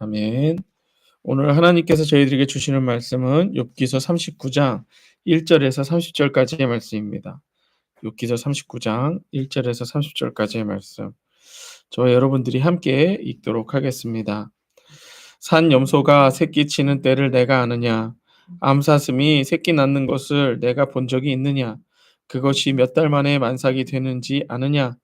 아멘. 오늘 하나님께서 저희들에게 주시는 말씀은 욥기서 39장 1절에서 30절까지의 말씀입니다. 욥기서 39장 1절에서 30절까지의 말씀. 저와 여러분들이 함께 읽도록 하겠습니다. 산 염소가 새끼 치는 때를 내가 아느냐? 암사슴이 새끼 낳는 것을 내가 본 적이 있느냐? 그것이 몇 달 만에 만삭이 되는지 아느냐?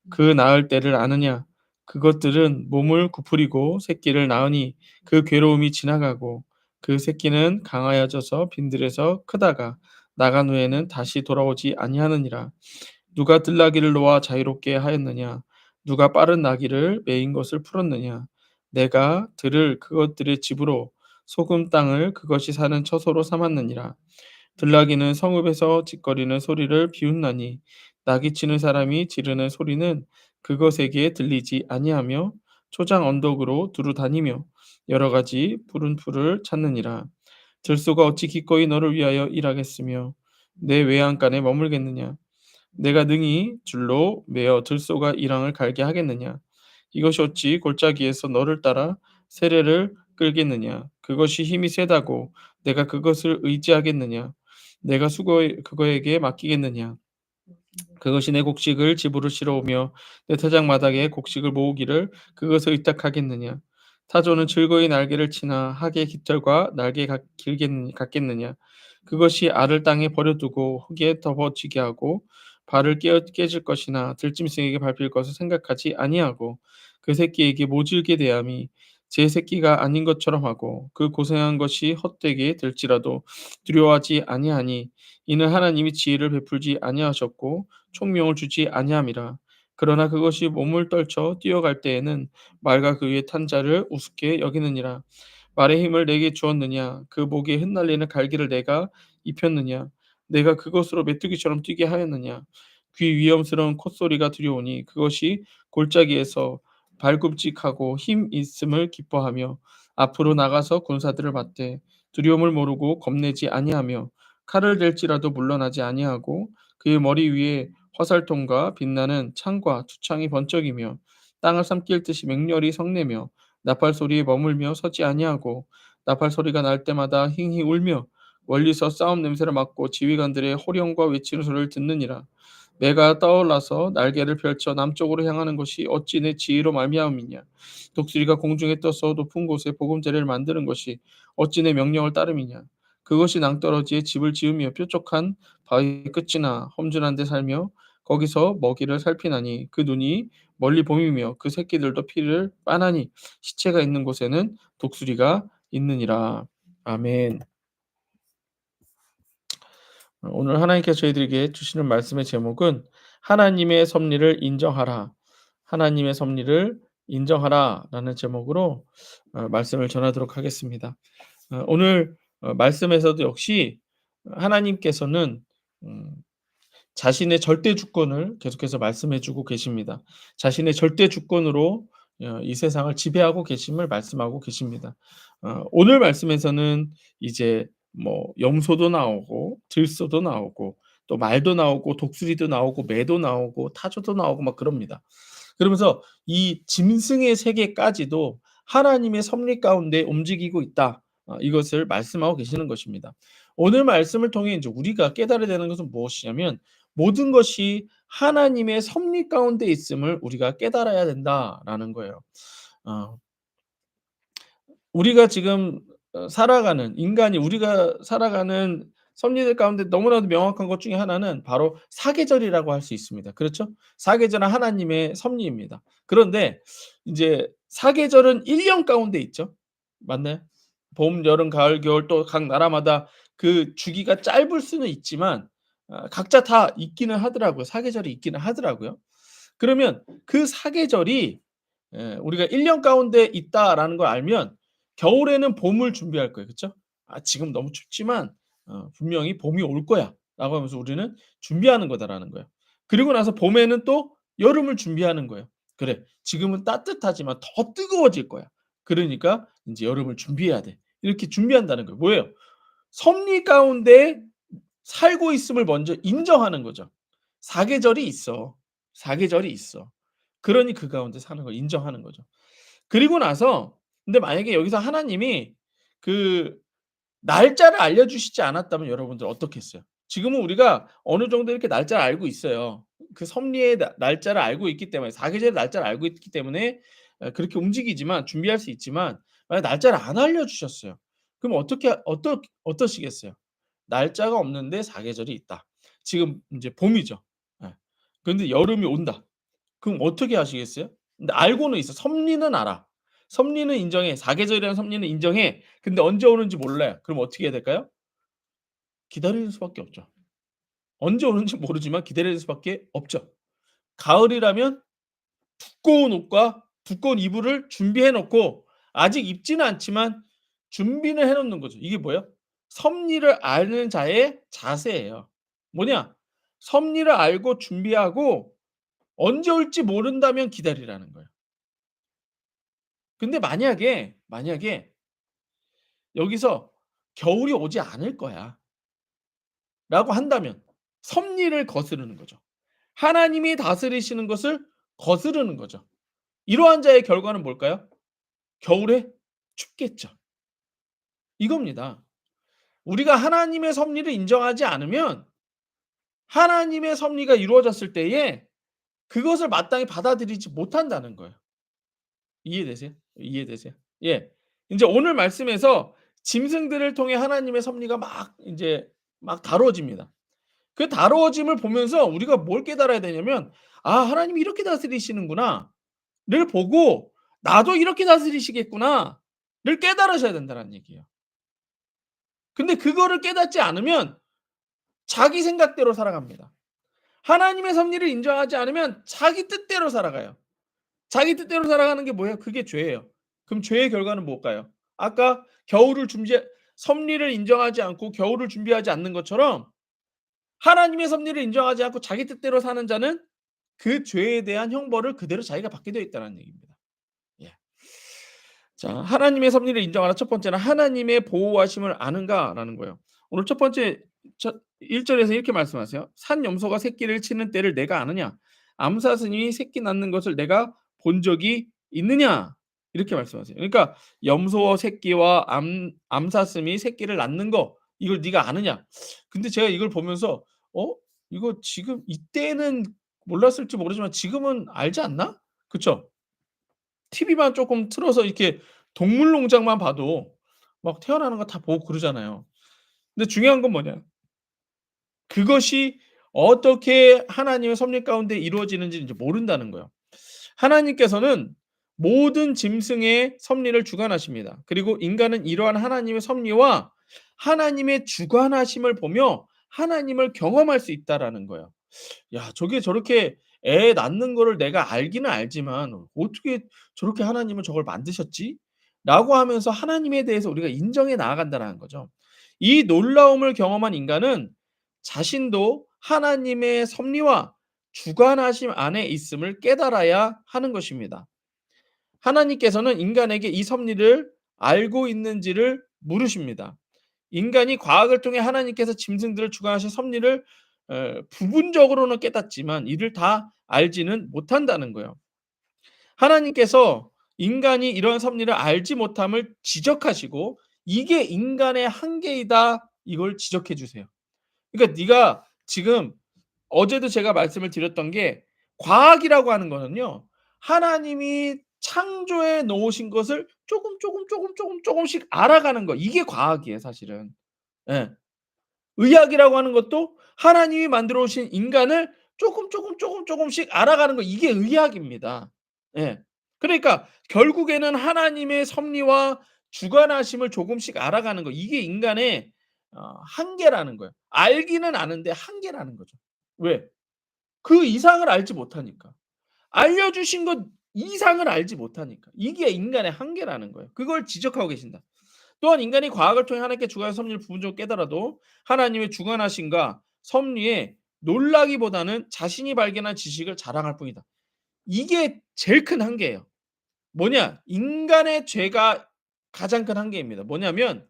그 낳을 때를 아느냐? 그것들은 몸을 구부리고 새끼를 낳으니 그 괴로움이 지나가고 그 새끼는 강하여져서 빈들에서 크다가 나간 후에는 다시 돌아오지 아니하느니라. 누가 들나귀를 놓아 자유롭게 하였느냐? 누가 빠른 나귀를 메인 것을 풀었느냐? 내가 들을 그것들의 집으로 소금 땅을 그것이 사는 처소로 삼았느니라. 들나귀는 성읍에서 짖거리는 소리를 비웃나니 나귀 치는 사람이 지르는 소리는 그것에게 들리지 아니하며 초장 언덕으로 두루 다니며 여러 가지 푸른 풀을 찾느니라. 들소가 어찌 기꺼이 너를 위하여 일하겠으며 내 외양간에 머물겠느냐? 내가 능히 줄로 매어 들소가 이랑을 갈게 하겠느냐? 이것이 어찌 골짜기에서 너를 따라 세례를 끌겠느냐? 그것이 힘이 세다고 내가 그것을 의지하겠느냐? 내가 그거에게 맡기겠느냐? 그것이 내 곡식을 집으로 실어오며 내 태장마당에 곡식을 모으기를 그것을 의탁하겠느냐? 타조는 즐거이 날개를 치나 학의 깃털과 같겠느냐? 그것이 알을 땅에 버려두고 흙에 덮어지게 하고 발을 깨질 것이나 들짐승에게 밟힐 것을 생각하지 아니하고 그 새끼에게 모질게 대함이 제 새끼가 아닌 것처럼 하고 그 고생한 것이 헛되게 될지라도 두려워하지 아니하니 이는 하나님이 지혜를 베풀지 아니하셨고 총명을 주지 아니함이라. 그러나 그것이 몸을 떨쳐 뛰어갈 때에는 말과 그 위에 탄 자를 우습게 여기느니라. 말의 힘을 내게 주었느냐? 그 목에 흩날리는 갈기를 내가 입혔느냐? 내가 그것으로 메뚜기처럼 뛰게 하였느냐? 귀 위험스러운 콧소리가 두려우니 그것이 골짜기에서 발굽직하고 힘 있음을 기뻐하며 앞으로 나가서 군사들을 맞대 두려움을 모르고 겁내지 아니하며 칼을 댈지라도 물러나지 아니하고 그의 머리 위에 화살통과 빛나는 창과 투창이 번쩍이며 땅을 삼킬 듯이 맹렬히 성내며 나팔 소리에 머물며 서지 아니하고 나팔 소리가 날 때마다 힝히 울며 멀리서 싸움 냄새를 맡고 지휘관들의 호령과 외치는 소리를 듣느니라. 내가 떠올라서 날개를 펼쳐 남쪽으로 향하는 것이 어찌 내 지혜로 말미암이냐. 독수리가 공중에 떠서 높은 곳에 보금자리를 만드는 것이 어찌 내 명령을 따름이냐. 그것이 낭떠러지에 집을 지으며 뾰족한 바위 끝이나 험준한 데 살며 거기서 먹이를 살피나니 그 눈이 멀리 보이며 그 새끼들도 피를 빠나니 시체가 있는 곳에는 독수리가 있느니라. 아멘. 오늘 하나님께서 저희들에게 주시는 말씀의 제목은 하나님의 섭리를 인정하라. 하나님의 섭리를 인정하라라는 제목으로 말씀을 전하도록 하겠습니다. 오늘 말씀에서도 역시 하나님께서는 음 자신의 절대 주권을 계속해서 말씀해 주고 계십니다. 자신의 절대 주권으로 이 세상을 지배하고 계심을 말씀하고 계십니다. 오늘 말씀에서는 이제 뭐 염소도 나오고 들소도 나오고 또 말도 나오고 독수리도 나오고 매도 나오고 타조도 나오고 막 그럽니다. 그러면서 이 짐승의 세계까지도 하나님의 섭리 가운데 움직이고 있다. 이것을 말씀하고 계시는 것입니다. 오늘 말씀을 통해 이제 우리가 깨달아야 되는 것은 무엇이냐면 모든 것이 하나님의 섭리 가운데 있음을 우리가 깨달아야 된다라는 거예요. 어 우리가 지금 살아가는 인간이 우리가 살아가는 섭리들 가운데 너무나도 명확한 것 중에 하나는 바로 사계절이라고 할 수 있습니다. 그렇죠? 사계절은 하나님의 섭리입니다. 그런데 이제 사계절은 1년 가운데 있죠. 맞나요? 봄, 여름, 가을, 겨울 또 각 나라마다 그 주기가 짧을 수는 있지만 각자 다 있기는 하더라고요. 사계절이 있기는 하더라고요. 그러면 그 사계절이 우리가 1년 가운데 있다라는 걸 알면 겨울에는 봄을 준비할 거예요. 그쵸? '아 지금 너무 춥지만 분명히 봄이 올 거야.'라고 하면서 우리는 준비하는 거다라는 거예요. 그리고 나서 봄에는 또 여름을 준비하는 거예요. '그래 지금은 따뜻하지만 더 뜨거워질 거야. 그러니까 인제 여름을 준비해야 돼.' 이렇게 준비한다는 거예요. 뭐예요? 섭리 가운데 살고 있음을 먼저 인정하는 거죠. 사계절이 있어. 사계절이 있어. 그러니 그 가운데 사는 걸 인정하는 거죠. 그리고 나서 근데 만약에 여기서 하나님이 그 날짜를 알려주시지 않았다면 여러분들 어떻겠어요? 지금은 우리가 어느 정도 이렇게 날짜를 알고 있어요. 그 섭리의 날짜를 알고 있기 때문에 사계절의 날짜를 알고 있기 때문에 그렇게 움직이지만 준비할 수 있지만 만약 날짜를 안 알려주셨어요. 그럼 어떻게 어떠시겠어요? 날짜가 없는데 사계절이 있다. 지금 인제 봄이죠. 예. 그런데 여름이 온다. 그럼 어떻게 하시겠어요? 근데 알고는 있어. 섭리는 알아. 섭리는 인정해. 사계절이라는 섭리는 인정해. 근데 언제 오는지 몰라요. 그럼 어떻게 해야 될까요? 기다리는 수밖에 없죠. 언제 오는지 모르지만 기다리는 수밖에 없죠. 가을이라면 두꺼운 옷과 두꺼운 이불을 준비해 놓고 아직 입지는 않지만 준비는 해 놓는 거죠. 이게 뭐예요? 섭리를 아는 자의 자세예요. 뭐냐? 섭리를 알고 준비하고 언제 올지 모른다면 기다리라는 거예요. 근데 만약에 여기서 '겨울이 오지 않을 거야.'라고 한다면 섭리를 거스르는 거죠. 하나님이 다스리시는 것을 거스르는 거죠. 이러한 자의 결과는 뭘까요? 겨울에 춥겠죠. 이겁니다. 우리가 하나님의 섭리를 인정하지 않으면 하나님의 섭리가 이루어졌을 때에 그것을 마땅히 받아들이지 못한다는 거예요. 이해되세요? 이해되세요? 예. 인제 오늘 말씀에서 짐승들을 통해 하나님의 섭리가 막 인제 막 다루어집니다. 그 다루어짐을 보면서 우리가 뭘 깨달아야 되냐면 '아 하나님이 이렇게 다스리시는구나.'를 보고 '나도 이렇게 다스리시겠구나.'를 깨달으셔야 된다는 얘기예요. 근데 그거를 깨닫지 않으면 자기 생각대로 살아갑니다. 하나님의 섭리를 인정하지 않으면 자기 뜻대로 살아가요. 자기 뜻대로 살아가는 게 뭐예요? 그게 죄예요. 그럼 죄의 결과는 뭘까요? 아까 겨울을 준비 섭리를 인정하지 않고 겨울을 준비하지 않는 것처럼 하나님의 섭리를 인정하지 않고 자기 뜻대로 사는 자는 그 죄에 대한 형벌을 그대로 자기가 받게 되어 있다는 얘기입니다. 예. 자, 하나님의 섭리를 인정하라. 첫 번째는 하나님의 보호하심을 아는가라는 거예요. 오늘 첫 번째 1 절에서 이렇게 말씀하세요. "산 염소가 새끼를 치는 때를 내가 아느냐? 암사슴이 새끼 낳는 것을 내가 본 적이 있느냐?" 이렇게 말씀하세요. 그러니까 염소 새끼와 암사슴이 새끼를 낳는 거 이걸 네가 아느냐? 근데 제가 이걸 보면서 '어 이거 지금 이때는 몰랐을지 모르지만 지금은 알지 않나?' 그쵸? TV만 쪼끔 틀어서 이렇게 동물농장만 봐도 막 태어나는 거 다 보고 그러잖아요. 근데 중요한 건 뭐냐? 그것이 어떻게 하나님의 섭리 가운데 이루어지는지 이제 모른다는 거예요. 하나님께서는 모든 짐승의 섭리를 주관하십니다. 그리고 인간은 이러한 하나님의 섭리와 하나님의 주관하심을 보며 하나님을 경험할 수 있다라는 거예요. 야 저게 저렇게 애 낳는 거를 내가 알기는 알지만 '어떻게 저렇게 하나님은 저걸 만드셨지?'라고 하면서 하나님에 대해서 우리가 인정해 나아간다라는 거죠. 이 놀라움을 경험한 인간은 자신도 하나님의 섭리와 주관하심 안에 있음을 깨달아야 하는 것입니다. 하나님께서는 인간에게 이 섭리를 알고 있는지를 물으십니다. 인간이 과학을 통해 하나님께서 짐승들을 주관하신 섭리를 부분적으로는 깨닫지만 이를 다 알지는 못한다는 거예요. 하나님께서 인간이 이런 섭리를 알지 못함을 지적하시고 "이게 인간의 한계이다." 이걸 지적해 주세요. 그러니까 네가 지금 어제도 제가 말씀을 드렸던 게 과학이라고 하는 거는요. 하나님이 창조해 놓으신 것을 쪼금씩 알아가는 거 이게 과학이에요 사실은. 예. 의학이라고 하는 것도 하나님이 만들어 오신 인간을 쪼금씩 알아가는 거 이게 의학입니다. 예. 그러니까 결국에는 하나님의 섭리와 주관하심을 조금씩 알아가는 거 이게 인간의 한계라는 거예요. 알기는 아는데 한계라는 거죠. 왜? 그 이상을 알지 못하니까. 알려주신 것 이상을 알지 못하니까. 이게 인간의 한계라는 거예요. 그걸 지적하고 계신다. 또한 인간이 과학을 통해 하나님께 주관하신 섭리를 부분적으로 깨달아도 하나님의 주관하심과 섭리에 놀라기보다는 자신이 발견한 지식을 자랑할 뿐이다. 이게 제일 큰 한계예요. 뭐냐? 인간의 죄가 가장 큰 한계입니다. 뭐냐면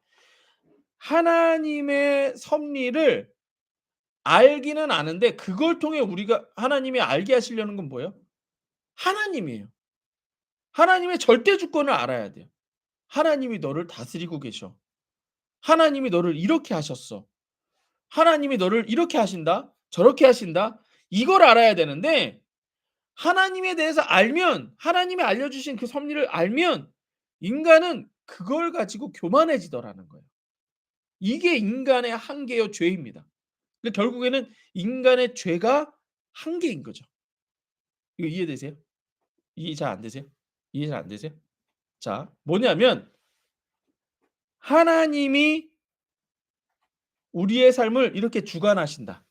하나님의 섭리를 알기는 아는데 그걸 통해 우리가 하나님이 알게 하시려는 건 뭐예요? 하나님이에요. 하나님의 절대 주권을 알아야 돼요. 하나님이 너를 다스리고 계셔. 하나님이 너를 이렇게 하셨어. 하나님이 너를 이렇게 하신다. 저렇게 하신다. 이걸 알아야 되는데 하나님에 대해서 알면 하나님이 알려주신 그 섭리를 알면 인간은 그걸 가지고 교만해지더라는 거예요. 이게 인간의 한계요 죄입니다. 근데 결국에는 인간의 죄가 한계인 거죠. 이거 이해되세요? 이해 잘 안 되세요? 이해 잘 안 되세요? 자, 뭐냐면 하나님이 우리의 삶을 이렇게 주관하신다.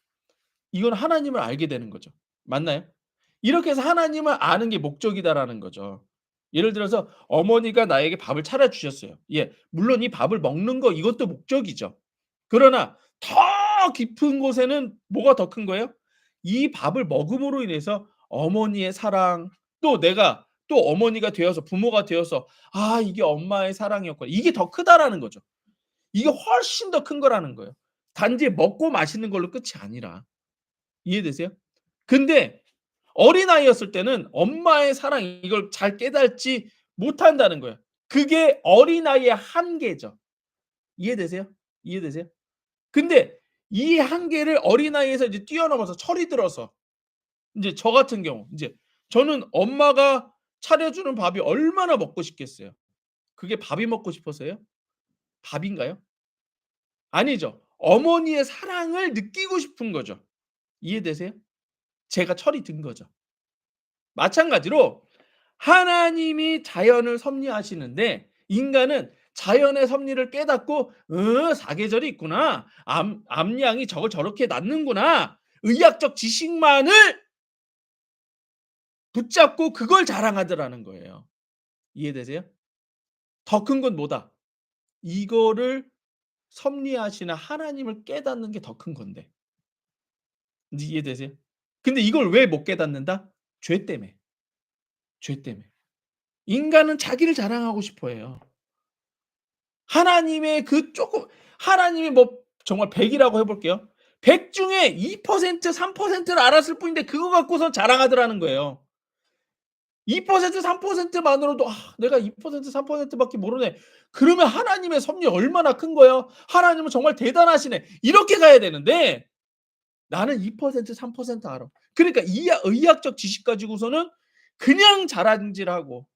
이건 하나님을 알게 되는 거죠. 맞나요? 이렇게 해서 하나님을 아는 게 목적이다라는 거죠. 예를 들어서 어머니가 나에게 밥을 차려 주셨어요. 예. 물론 이 밥을 먹는 거 이것도 목적이죠. 그러나 더 깊은 곳에는 뭐가 더 큰 거예요? 이 밥을 먹음으로 인해서 어머니의 사랑, 또 내가 또 어머니가 되어서 부모가 되어서 '아 이게 엄마의 사랑이었구나.' 이게 더 크다라는 거죠. 이게 훨씬 더 큰 거라는 거예요. 단지 먹고 마시는 걸로 끝이 아니라. 이해되세요? 근데 어린아이였을 때는 엄마의 사랑 이걸 잘 깨닫지 못한다는 거예요. 그게 어린아이의 한계죠. 이해되세요? 이해되세요? 근데 이 한계를 어린아이에서 이제 뛰어넘어서 철이 들어서 인제 저 같은 경우 인제 저는 엄마가 차려주는 밥이 얼마나 먹고 싶겠어요. 그게 밥이 먹고 싶어서예요? 밥인가요? 아니죠. 어머니의 사랑을 느끼고 싶은 거죠. 이해되세요? 제가 철이 든 거죠. 마찬가지로 하나님이 자연을 섭리하시는데 인간은 자연의 섭리를 깨닫고 '사계절이 있구나. 암양이 저걸 저렇게 낳는구나.' 의학적 지식만을 붙잡고 그걸 자랑하더라는 거예요. 이해되세요? 더 큰 건 뭐다? 이거를 섭리하시는 하나님을 깨닫는 게 더 큰 건데. 인제 이해되세요? 근데 이걸 왜 못 깨닫는다? 죄 때문에. 죄 때문에. 인간은 자기를 자랑하고 싶어 해요. 하나님의 그 쪼끔 하나님이 뭐 정말 100 이라고 해 볼게요. 100 중에 2% 3%를 알았을 뿐인데 그거 갖고서 자랑하더라는 거예요. 2% 3% 만으로도 '아 내가 2% 3% 밖에 모르네.' 그러면 하나님의 섭리 얼마나 큰 거예요. '하나님은 정말 대단하시네.' 이렇게 가야 되는데 나는 2% 3% 알아. 그러니까 의학적 지식 가지고서는 그냥 자랑질하고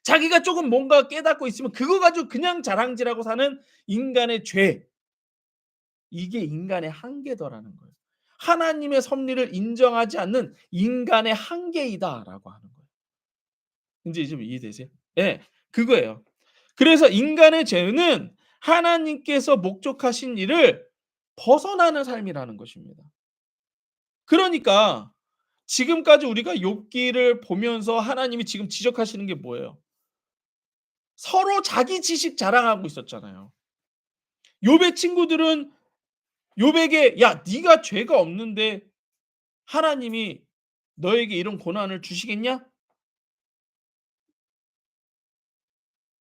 자기가 쪼금 뭔가 깨닫고 있으면 그거 가지고 그냥 자랑질하고 사는 인간의 죄. 이게 인간의 한계더라는 거예요. 하나님의 섭리를 인정하지 않는 인간의 한계이다라고 하는 거예요. 인제 좀 이해되세요? 예. 그거예요. 그래서 인간의 죄는 하나님께서 목적하신 일을 벗어나는 삶이라는 것입니다. 그러니까 지금까지 우리가 욥기를 보면서 하나님이 지금 지적하시는 게 뭐예요? 서로 자기 지식 자랑하고 있었잖아요. 욥의 친구들은 욥에게 "야 네가 죄가 없는데 하나님이 너에게 이런 고난을 주시겠냐?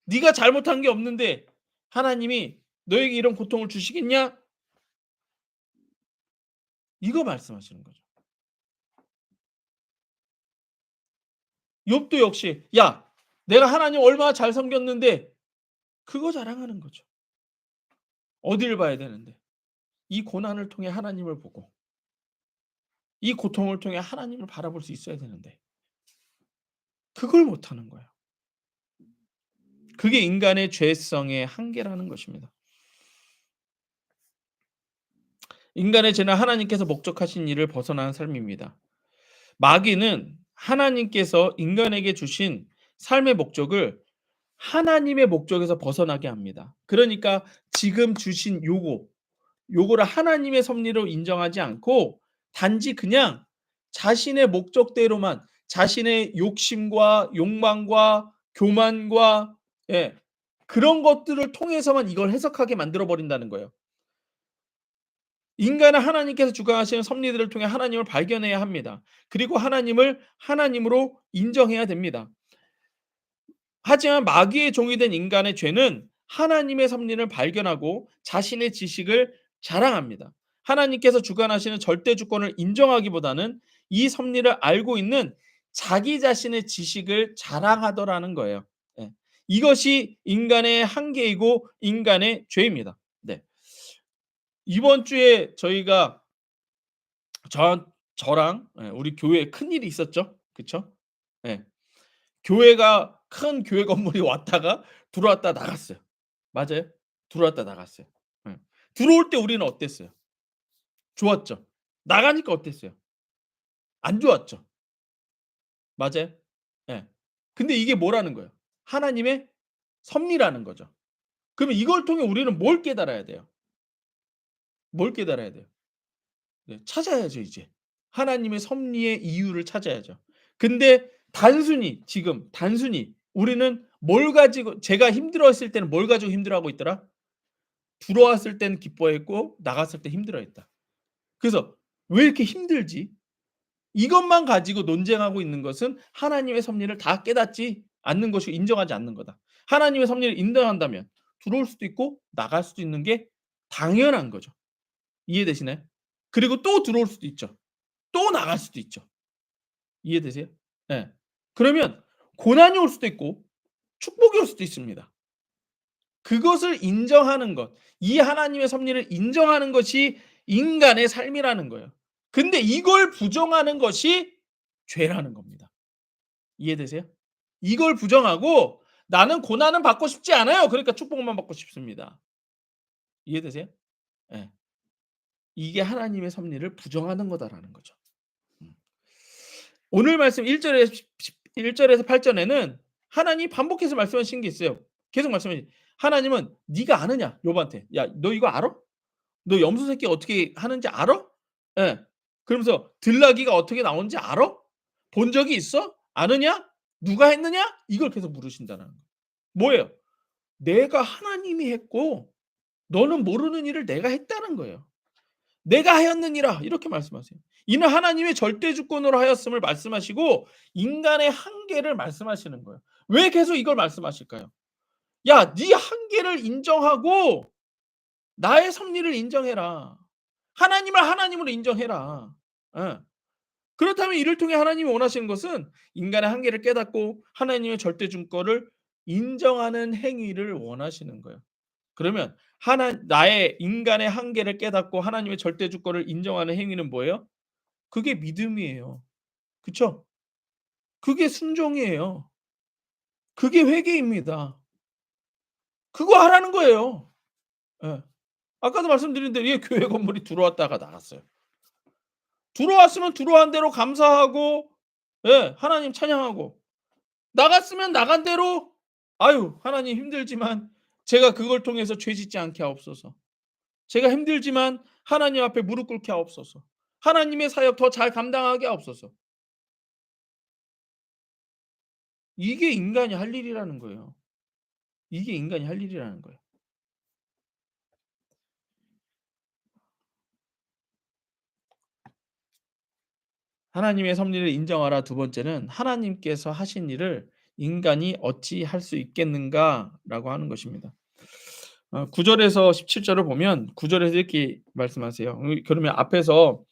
네가 잘못한 게 없는데 하나님이 너에게 이런 고통을 주시겠냐?" 이거 말씀하시는 거죠. 욥도 역시 "야 내가 하나님 얼마나 잘 섬겼는데" 그거 자랑하는 거죠. 어디를 봐야 되는데 이 고난을 통해 하나님을 보고 이 고통을 통해 하나님을 바라볼 수 있어야 되는데 그걸 못 하는 거예요. 그게 인간의 죄성의 한계라는 것입니다. 인간의 죄는 하나님께서 목적하신 일을 벗어나는 삶입니다. 마귀는 하나님께서 인간에게 주신 삶의 목적을 하나님의 목적에서 벗어나게 합니다. 그러니까 지금 주신 요거를 하나님의 섭리로 인정하지 않고 단지 그냥 자신의 목적대로만 자신의 욕심과 욕망과 교만과 예 그런 것들을 통해서만 이걸 해석하게 만들어 버린다는 거예요. 인간은 하나님께서 주관하시는 섭리들을 통해 하나님을 발견해야 합니다. 그리고 하나님을 하나님으로 인정해야 됩니다. 하지만 마귀의 종이 된 인간의 죄는 하나님의 섭리를 발견하고 자신의 지식을 자랑합니다. 하나님께서 주관하시는 절대 주권을 인정하기보다는 이 섭리를 알고 있는 자기 자신의 지식을 자랑하더라는 거예요. 예. 이것이 인간의 한계이고 인간의 죄입니다. 네. 이번 주에 저희가 저랑 우리 교회에 큰일이 있었죠. 그쵸? 예. 교회가 큰 교회 건물이 왔다가 들어왔다 나갔어요. 맞아요? 들어왔다 나갔어요. 예. 들어올 때 우리는 어땠어요? 좋았죠. 나가니까 어땠어요? 안 좋았죠. 맞아요? 예. 근데 이게 뭐라는 거예요? 하나님의 섭리라는 거죠. 그러면 이걸 통해 우리는 뭘 깨달아야 돼요? 뭘 깨달아야 돼요? 네, 찾아야죠 이제. 하나님의 섭리의 이유를 찾아야죠. 근데 단순히 우리는 뭘 가지고 제가 힘들어했을 때는 뭘 가지고 힘들어하고 있더라? 들어왔을 때는 기뻐했고 나갔을 때 힘들어했다. 그래서 '왜 이렇게 힘들지?' 이것만 가지고 논쟁하고 있는 것은 하나님의 섭리를 다 깨닫지 않는 것이고 인정하지 않는 거다. 하나님의 섭리를 인정한다면 들어올 수도 있고 나갈 수도 있는 게 당연한 거죠. 이해되시나요? 그리고 또 들어올 수도 있죠. 또 나갈 수도 있죠. 이해되세요? 예. 그러면 고난이 올 수도 있고 축복이 올 수도 있습니다. 그것을 인정하는 것, 이 하나님의 섭리를 인정하는 것이 인간의 삶이라는 거예요. 근데 이걸 부정하는 것이 죄라는 겁니다. 이해되세요? 이걸 부정하고 '나는 고난은 받고 싶지 않아요. 그러니까 축복만 받고 싶습니다.' 이해되세요? 예. 이게 하나님의 섭리를 부정하는 거다라는 거죠. 음. 오늘 말씀 1 절에 1 절에서 8 절에는 하나님이 반복해서 말씀하신 게 있어요. 계속 말씀하시 하나님은 "네가 아느냐?" 욥한테. "야 너 이거 알아? 너 염소 새끼가 어떻게 하는지 알아?" 예. 그러면서 "들나귀가 어떻게 나오는지 알아? 본 적이 있어? 아느냐? 누가 했느냐?" 이걸 계속 물으신다는 거예요. 뭐예요? 내가 하나님이 했고 너는 모르는 일을 내가 했다는 거예요. "내가 하였느니라." 이렇게 말씀하세요. 이는 하나님의 절대 주권으로 하였음을 말씀하시고 인간의 한계를 말씀하시는 거예요. 왜 계속 이걸 말씀하실까요? "야 네 한계를 인정하고 나의 섭리를 인정해라. 하나님을 하나님으로 인정해라." 예. 그렇다면 이를 통해 하나님이 원하시는 것은 인간의 한계를 깨닫고 하나님의 절대 주권을 인정하는 행위를 원하시는 거예요. 그러면 나의 인간의 한계를 깨닫고 하나님의 절대 주권을 인정하는 행위는 뭐예요? 그게 믿음이에요. 그쵸? 그게 순종이에요. 그게 회개입니다. 그거 하라는 거예요. 예. 아까도 말씀드린 대로 이 교회 건물이 들어왔다가 나갔어요. 들어왔으면 들어온 대로 감사하고 예 하나님 찬양하고 나갔으면 나간 대로 "아유 하나님 힘들지만 제가 그걸 통해서 죄 짓지 않게 하옵소서. 제가 힘들지만 하나님 앞에 무릎 꿇게 하옵소서. 하나님의 사역 더 잘 감당하게 하옵소서." 이게 인간이 할 일이라는 거예요. 이게 인간이 할 일이라는 거예요. 하나님의 섭리를 인정하라 두 번째는 하나님께서 하신 일을 인간이 어찌 할 수 있겠는가라고 하는 것입니다. 9 절에서 17 절을 보면 9 절에서 이렇게 말씀하세요. 그러면 앞에서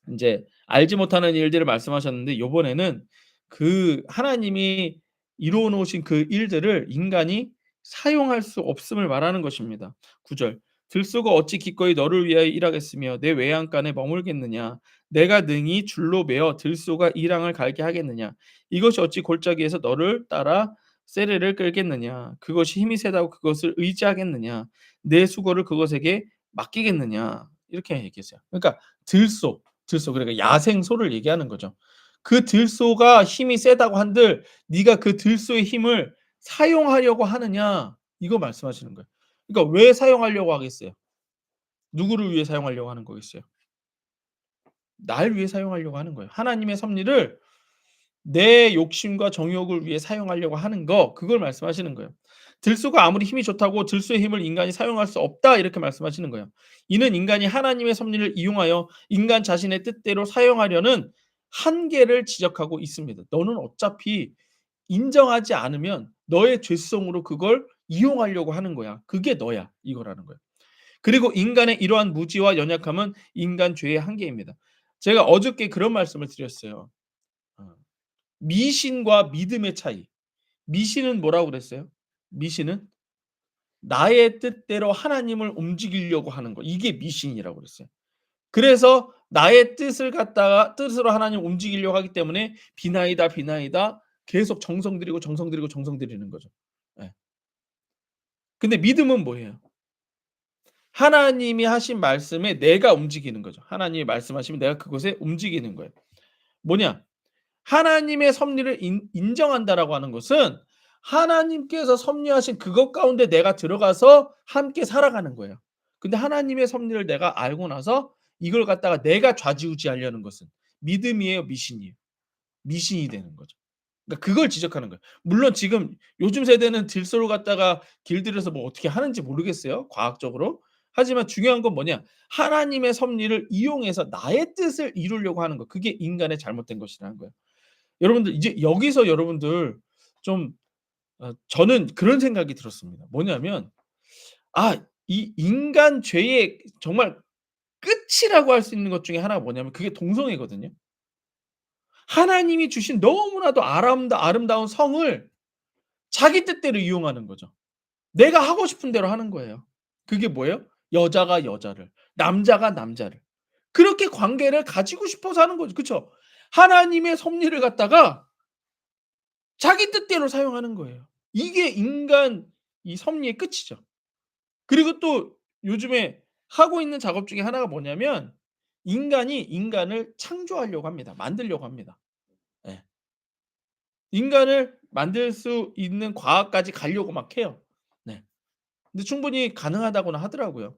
인제 알지 못하는 일들을 말씀하셨는데 요번에는 그 하나님이 이루어 놓으신 그 일들을 인간이 사용할 수 없음을 말하는 것입니다. 9 절. "들소가 어찌 기꺼이 너를 위하여 일하겠으며 내 외양간에 머물겠느냐? 내가 능히 줄로 매어 들소가 이랑을 갈게 하겠느냐? 이것이 어찌 골짜기에서 너를 따라 세레를 끌겠느냐? 그것이 힘이 세다고 그것을 의지하겠느냐? 내 수고를 그것에게 맡기겠느냐?" 이렇게 얘기했어요. 그러니까 들소 그러니까 야생소를 얘기하는 거죠. 그 들소가 힘이 세다고 한들 네가 그 들소의 힘을 사용하려고 하느냐 이거 말씀하시는 거예요. 그러니까 왜 사용하려고 하겠어요? 누구를 위해 사용하려고 하는 거겠어요? 날 위해 사용하려고 하는 거예요. 하나님의 섭리를 내 욕심과 정욕을 위해 사용하려고 하는 거 그걸 말씀하시는 거예요. "들소가 아무리 힘이 좋다고 들소의 힘을 인간이 사용할 수 없다." 이렇게 말씀하시는 거예요. 이는 인간이 하나님의 섭리를 이용하여 인간 자신의 뜻대로 사용하려는 한계를 지적하고 있습니다. 너는 어차피 인정하지 않으면 너의 죄성으로 그걸 이용하려고 하는 거야. 그게 너야. 이거라는 거예요. 그리고 인간의 이러한 무지와 연약함은 인간 죄의 한계입니다. 제가 어저께 그런 말씀을 드렸어요. 어. 미신과 믿음의 차이. 미신은 뭐라고 그랬어요? 미신은 나의 뜻대로 하나님을 움직이려고 하는 거. 이게 미신이라고 그랬어요. 그래서 나의 뜻을 갖다가 뜻으로 하나님을 움직이려고 하기 때문에 비나이다, 비나이다 계속 정성 들이고, 정성 들이고, 정성 들이는 거죠. 예. 근데 믿음은 뭐예요? 하나님이 하신 말씀에 내가 움직이는 거죠. 하나님이 말씀하시면 내가 그곳에 움직이는 거예요. 뭐냐? 하나님의 섭리를 인정한다라고 하는 것은 하나님께서 섭리하신 그것 가운데 내가 들어가서 함께 살아가는 거예요. 근데 하나님의 섭리를 내가 알고 나서 이걸 갖다가 내가 좌지우지하려는 것은 믿음이에요, 미신이에요? 미신이 되는 거죠. 그러니까 그걸 지적하는 거예요. 물론 지금 요즘 세대는 질서를 갖다가 길들여서 뭐 어떻게 하는지 모르겠어요, 과학적으로. 하지만 중요한 건 뭐냐? 하나님의 섭리를 이용해서 나의 뜻을 이루려고 하는 거. 그게 인간의 잘못된 것이라는 거예요. 여러분들 이제 여기서 여러분들 좀 저는 그런 생각이 들었습니다. 뭐냐면 이 인간 죄의 정말 끝이라고 할 수 있는 것 중에 하나가 뭐냐면 그게 동성애거든요. 하나님이 주신 너무나도 아름다운 성을 자기 뜻대로 이용하는 거죠. 내가 하고 싶은 대로 하는 거예요. 그게 뭐예요? 여자가 여자를, 남자가 남자를. 그렇게 관계를 가지고 싶어서 하는 거죠. 그쵸? 하나님의 섭리를 갖다가 자기 뜻대로 사용하는 거예요. 이게 인간 이 섭리의 끝이죠. 그리고 또 요즘에 하고 있는 작업 중에 하나가 뭐냐면 인간이 인간을 창조하려고 합니다. 만들려고 합니다. 예. 인간을 만들 수 있는 과학까지 가려고 막 해요. 네. 근데 충분히 가능하다고는 하더라고요.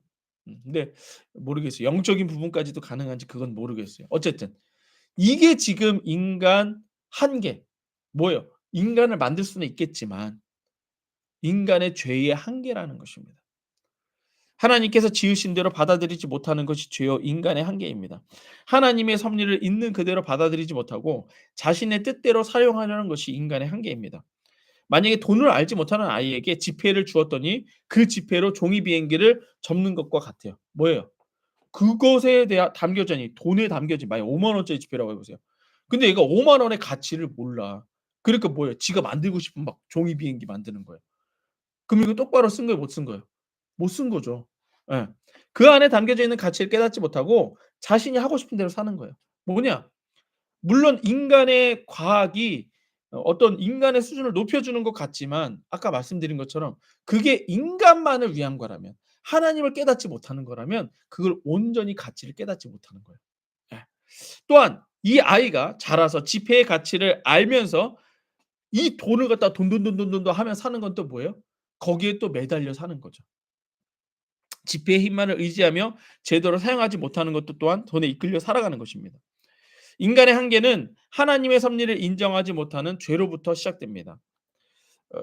근데 모르겠어요. 영적인 부분까지도 가능한지 그건 모르겠어요. 어쨌든 이게 지금 인간 한계. 뭐예요? 인간을 만들 수는 있겠지만 인간의 죄의 한계라는 것입니다. 하나님께서 지으신 대로 받아들이지 못하는 것이 죄요 인간의 한계입니다. 하나님의 섭리를 있는 그대로 받아들이지 못하고 자신의 뜻대로 사용하려는 것이 인간의 한계입니다. 만약에 돈을 알지 못하는 아이에게 지폐를 주었더니 그 지폐로 종이 비행기를 접는 것과 같아요. 뭐예요? 그것에 대한 담겨져 있는 돈에 담겨진 만약 5만 원짜리 지폐라고 해 보세요. 근데 얘가 5만 원의 가치를 몰라. 그러니까 뭐예요? 지가 만들고 싶은 막 종이 비행기 만드는 거예요. 그럼 이거 똑바로 쓴 거예요? 못 쓴 거예요? 못 쓴 거죠. 예. 그 안에 담겨져 있는 가치를 깨닫지 못하고 자신이 하고 싶은 대로 사는 거예요. 뭐냐? 물론 인간의 과학이 어떤 인간의 수준을 높여주는 것 같지만 아까 말씀드린 것처럼 그게 인간만을 위한 거라면 하나님을 깨닫지 못하는 거라면 그걸 온전히 가치를 깨닫지 못하는 거예요. 예. 또한 이 아이가 자라서 지폐의 가치를 알면서 이 돈을 갖다가 돈돈돈돈돈돈 하며 사는 건 또 뭐예요? 거기에 또 매달려 사는 거죠. 지폐의 힘만을 의지하며 제대로 사용하지 못하는 것도 또한 돈에 이끌려 살아가는 것입니다. 인간의 한계는 하나님의 섭리를 인정하지 못하는 죄로부터 시작됩니다. 어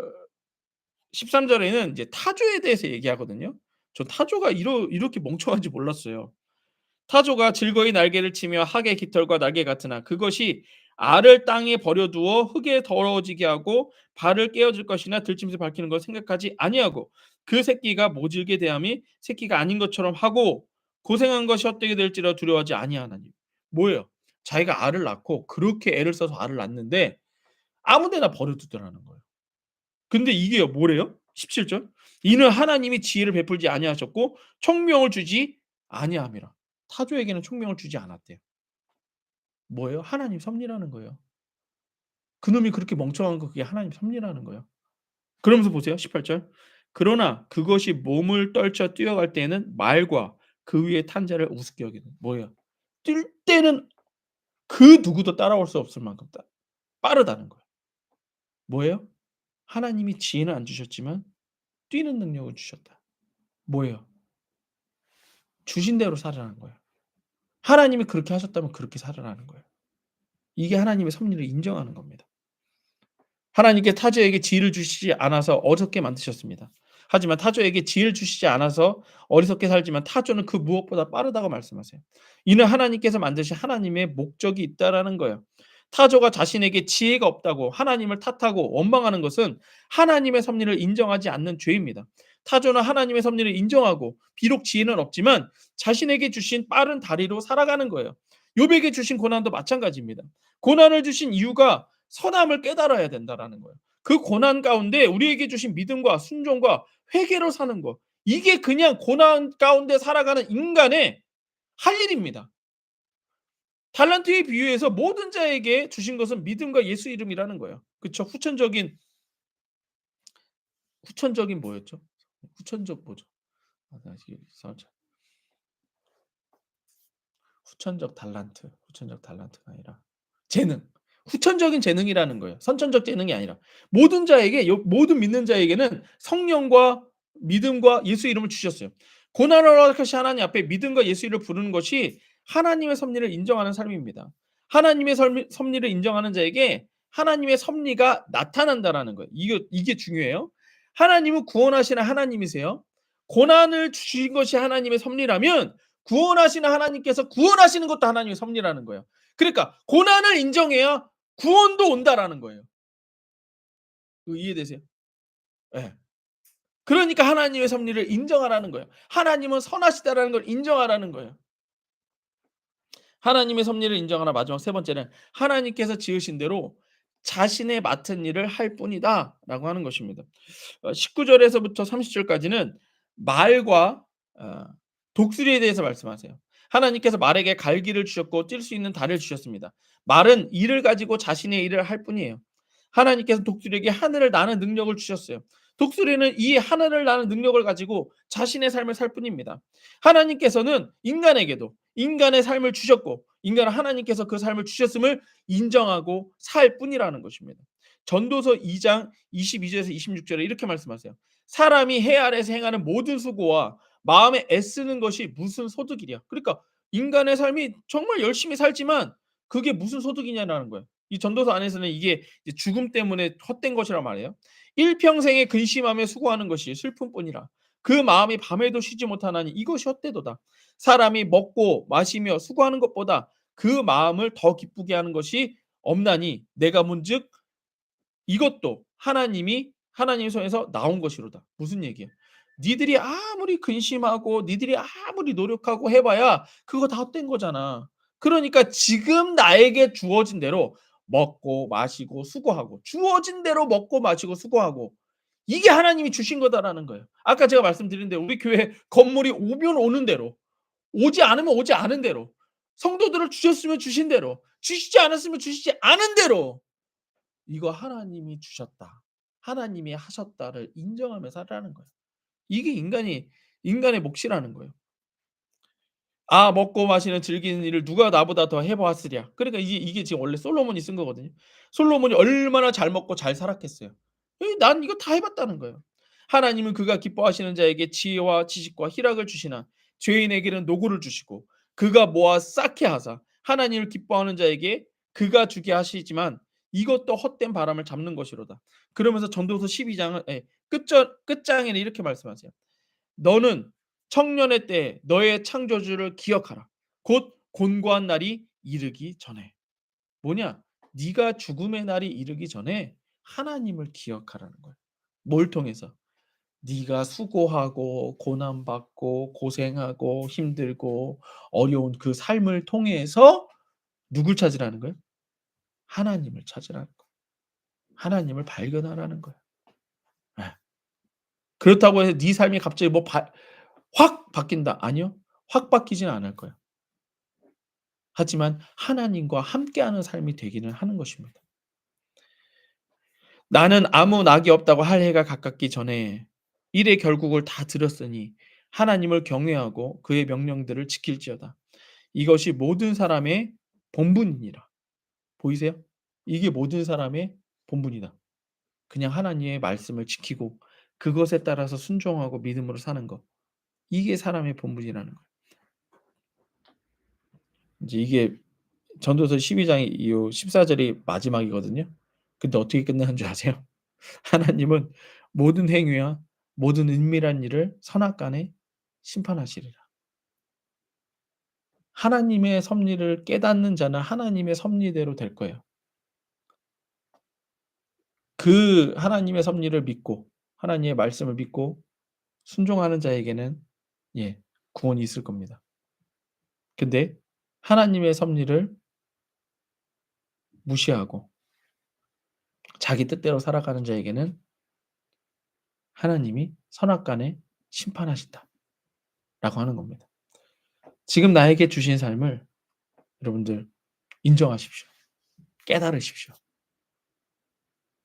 13 절에는 이제 타조에 대해서 얘기하거든요. 전 타조가 이렇게 멍청한지 몰랐어요. 타조가 즐거이 날개를 치며 학의 깃털과 날개 같으나 그것이 알을 땅에 버려 두어 흙에 더러워지게 하고 발을 깨어질 것이나 들짐승을 밝히는 걸 생각하지 아니하고 그 새끼가 모질게 대함이 새끼가 아닌 것처럼 하고 고생한 것이 헛되게 될지라 두려워하지 아니하나니. 뭐예요? 자기가 알을 낳고 그렇게 애를 써서 알을 낳는데 아무 데나 버려 두더라는 거예요. 근데 이게요 뭐래요? 17 절. 이는 하나님이 지혜를 베풀지 아니하셨고 총명을 주지 아니함이라. 타조에게는 총명을 주지 않았대요. 뭐예요? 하나님 섭리라는 거예요. 그놈이 그렇게 멍청한 거 그게 하나님 섭리라는 거예요. 그러면서 보세요. 18 절. 그러나 그것이 몸을 떨쳐 뛰어갈 때에는 말과 그 위에 탄 자를 우습게 여기는 뭐예요? 뛸 때는 그 누구도 따라올 수 없을 만큼 빠르다는 거예요. 뭐예요? 하나님이 지혜는 안 주셨지만 뛰는 능력을 주셨다. 뭐예요? 주신 대로 살아라는 거예요. 하나님이 그렇게 하셨다면 그렇게 살아라는 거예요. 이게 하나님의 섭리를 인정하는 겁니다. 하나님께 타조에게 지혜를 주시지 않아서 어리석게 만드셨습니다. 하지만 타조에게 지혜를 주시지 않아서 어리석게 살지만 타조는 그 무엇보다 빠르다고 말씀하세요. 이는 하나님께서 만드신 하나님의 목적이 있다라는 거예요. 타조가 자신에게 지혜가 없다고 하나님을 탓하고 원망하는 것은 하나님의 섭리를 인정하지 않는 죄입니다. 타조는 하나님의 섭리를 인정하고 비록 지혜는 없지만 자신에게 주신 빠른 다리로 살아가는 거예요. 욥에게 주신 고난도 마찬가지입니다. 고난을 주신 이유가 선함을 깨달아야 된다라는 거예요. 그 고난 가운데 우리에게 주신 믿음과 순종과 회개로 사는 것. 이게 그냥 고난 가운데 살아가는 인간의 할 일입니다. 달란트에 비유해서 모든 자에게 주신 것은 믿음과 예수 이름이라는 거예요. 그쵸? 후천적인 뭐였죠? 후천적 뭐죠? 아 다시 써자. 후천적 달란트가 아니라 재능. 후천적인 재능이라는 거예요. 선천적 재능이 아니라. 모든 자에게 모든 믿는 자에게는 성령과 믿음과 예수 이름을 주셨어요. 고난을 허락하신 하나님 앞에 믿음과 예수 이름을 부르는 것이 하나님의 섭리를 인정하는 삶입니다. 하나님의 섭리를 인정하는 자에게 하나님의 섭리가 나타난다라는 거예요. 이게 중요해요. 하나님은 구원하시는 하나님이세요. 고난을 주신 것이 하나님의 섭리라면 구원하시는 하나님께서 구원하시는 것도 하나님의 섭리라는 거예요. 그러니까 고난을 인정해야 구원도 온다라는 거예요. 이해되세요? 예. 그러니까 하나님의 섭리를 인정하라는 거예요. 하나님은 선하시다라는 걸 인정하라는 거예요. 하나님의 섭리를 인정하라. 마지막 세 번째는 하나님께서 지으신 대로 자신의 맡은 일을 할 뿐이다라고 하는 것입니다. 19 절에서부터 30 절까지는 말과 어 독수리에 대해서 말씀하세요. 하나님께서 말에게 갈기를 주셨고 뛸 수 있는 달을 주셨습니다. 말은 이를 가지고 자신의 일을 할 뿐이에요. 하나님께서 독수리에게 하늘을 나는 능력을 주셨어요. 독수리는 이 하늘을 나는 능력을 가지고 자신의 삶을 살 뿐입니다. 하나님께서는 인간에게도 인간의 삶을 주셨고 인간은 하나님께서 그 삶을 주셨음을 인정하고 살 뿐이라는 것입니다. 전도서 2장 22 절에서 26 절에 이렇게 말씀하세요. 사람이 해 아래에서 행하는 모든 수고와 마음에 애쓰는 것이 무슨 소득이랴. 그러니까 인간의 삶이 정말 열심히 살지만 그게 무슨 소득이냐라는 거예요. 이 전도서 안에서는 이게 이제 죽음 때문에 헛된 것이란 말이에요. 일평생에 근심하며 수고하는 것이 슬픔뿐이라. 그 마음이 밤에도 쉬지 못하나니 이것이 헛되도다. 사람이 먹고 마시며 수고하는 것보다 그 마음을 더 기쁘게 하는 것이 없나니 내가 문즉 이것도 하나님의 손에서 나온 것이로다. 무슨 얘기야? 니들이 아무리 근심하고 니들이 아무리 노력하고 해 봐야 그거 다 헛된 거잖아. 그러니까 지금 나에게 주어진 대로 먹고 마시고 수고하고 주어진 대로 먹고 마시고 수고하고 이게 하나님이 주신 거다라는 거예요. 아까 제가 말씀드린 대로 우리 교회 건물이 오면 오는 대로 오지 않으면 오지 않은 대로 성도들을 주셨으면 주신 대로 주시지 않았으면 주시지 않은 대로 이거 하나님이 주셨다. 하나님이 하셨다를 인정하며 살라는 거예요. 이게 인간의 몫이라는 거예요. 아 먹고 마시는 즐기는 일을 누가 나보다 더 해 보았으랴. 그러니까 이게 지금 원래 솔로몬이 쓴 거거든요. 솔로몬이 얼마나 잘 먹고 잘 살았겠어요. 난 이거 다 해 봤다는 거예요. 하나님은 그가 기뻐하시는 자에게 지혜와 지식과 희락을 주시나 죄인에게는 노고를 주시고 그가 모아 쌓게 하사 하나님을 기뻐하는 자에게 그가 주게 하시지만 이것도 헛된 바람을 잡는 것이로다. 그러면서 전도서 12 장은 끝장에는 이렇게 말씀하세요. 너는 청년의 때에 너의 창조주를 기억하라. 곧 곤고한 날이 이르기 전에. 뭐냐? 네가 죽음의 날이 이르기 전에 하나님을 기억하라는 거야. 뭘 통해서? 네가 수고하고 고난 받고 고생하고 힘들고 어려운 그 삶을 통해서 누굴 찾으라는 거예요? 하나님을 찾으라는 거예요. 하나님을 발견하라는 거예요. 예. 그렇다고 해서 네 삶이 갑자기 확 바뀐다. 아니요. 확 바뀌지는 않을 거예요. 하지만 하나님과 함께하는 삶이 되기는 하는 것입니다. 나는 아무 낙이 없다고 할 해가 가깝기 전에 일의 결국을 다 들었으니 하나님을 경외하고 그의 명령들을 지킬지어다. 이것이 모든 사람의 본분이니라. 보이세요? 이게 모든 사람의 본분이다. 그냥 하나님의 말씀을 지키고 그것에 따라서 순종하고 믿음으로 사는 것. 이게 사람의 본분이라는 거예요. 이제 이게 전도서 12 장의 요 14 절이 마지막이거든요. 근데 어떻게 끝나는 줄 아세요? 하나님은 모든 행위와 모든 은밀한 일을 선악간에 심판하시리라. 하나님의 섭리를 깨닫는 자는 하나님의 섭리대로 될 거예요. 그 하나님의 섭리를 믿고 하나님의 말씀을 믿고 순종하는 자에게는 예 구원이 있을 겁니다. 근데 하나님의 섭리를 무시하고 자기 뜻대로 살아가는 자에게는 하나님이 선악간에 심판하신다라고 하는 겁니다. 지금 나에게 주신 삶을 여러분들 인정하십시오. 깨달으십시오.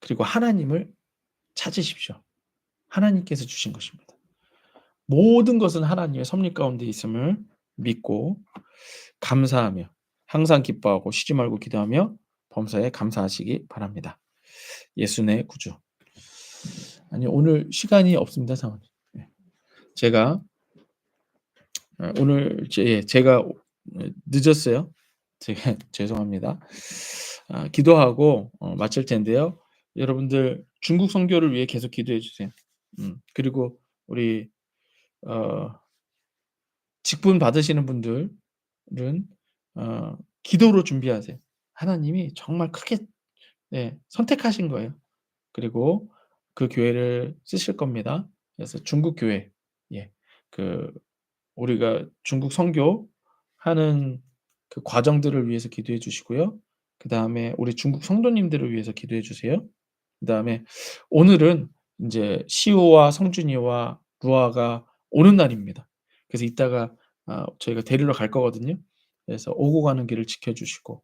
그리고 하나님을 찾으십시오. 하나님께서 주신 것입니다. 모든 것은 하나님의 섭리 가운데 있음을 믿고 감사하며 항상 기뻐하고 쉬지 말고 기도하며 범사에 감사하시기 바랍니다. 예수 내 구주. 아니 오늘 시간이 없습니다, 사모님. 예. 제가 오늘 제가 늦었어요. 제가 죄송합니다. 기도하고 마칠 텐데요. 여러분들 중국 선교를 위해 계속 기도해 주세요. 그리고 우리 어 직분 받으시는 분들은 기도로 준비하세요. 하나님이 정말 크게 선택하신 거예요. 그리고 그 교회를 쓰실 겁니다. 그래서 중국 교회 그 우리가 중국 선교하는 그 과정들을 위해서 기도해 주시고요. 그다음에 우리 중국 성도님들을 위해서 기도해 주세요. 그다음에 오늘은 인제 시우와 성준이와 루아가 오는 날입니다. 그래서 이따가 저희가 데리러 갈 거거든요. 그래서 오고 가는 길을 지켜 주시고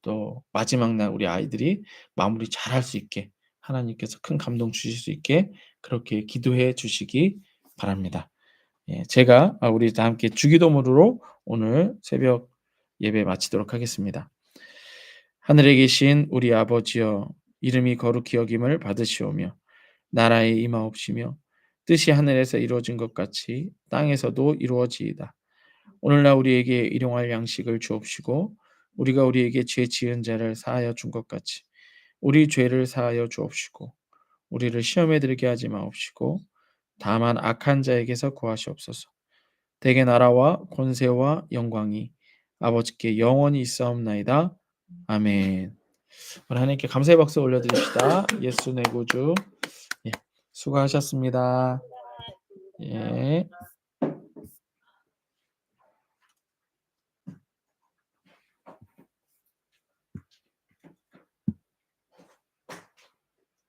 또 마지막 날 우리 아이들이 마무리 잘할 수 있게 하나님께서 큰 감동 주실 수 있게 그렇게 기도해 주시기 바랍니다. 제가 우리 다 함께 주기도문으로 오늘 새벽 예배 마치도록 하겠습니다. 하늘에 계신 우리 아버지여, 이름이 거룩히 여김을 받으시오며 나라에 임하옵시며 뜻이 하늘에서 이루어진 것 같이 땅에서도 이루어지이다. 오늘날 우리에게 일용할 양식을 주옵시고 우리가 우리에게 죄 지은 자를 사하여 준 것 같이 우리 죄를 사하여 주옵시고 우리를 시험에 들게 하지 마옵시고 다만 악한 자에게서 구하시옵소서. 대개 나라와 권세와 영광이 아버지께 영원히 있사옵나이다. 아멘. 우리 하나님께 감사의 박수 올려드립시다. 예수 내 구주. 수고하셨습니다. 예.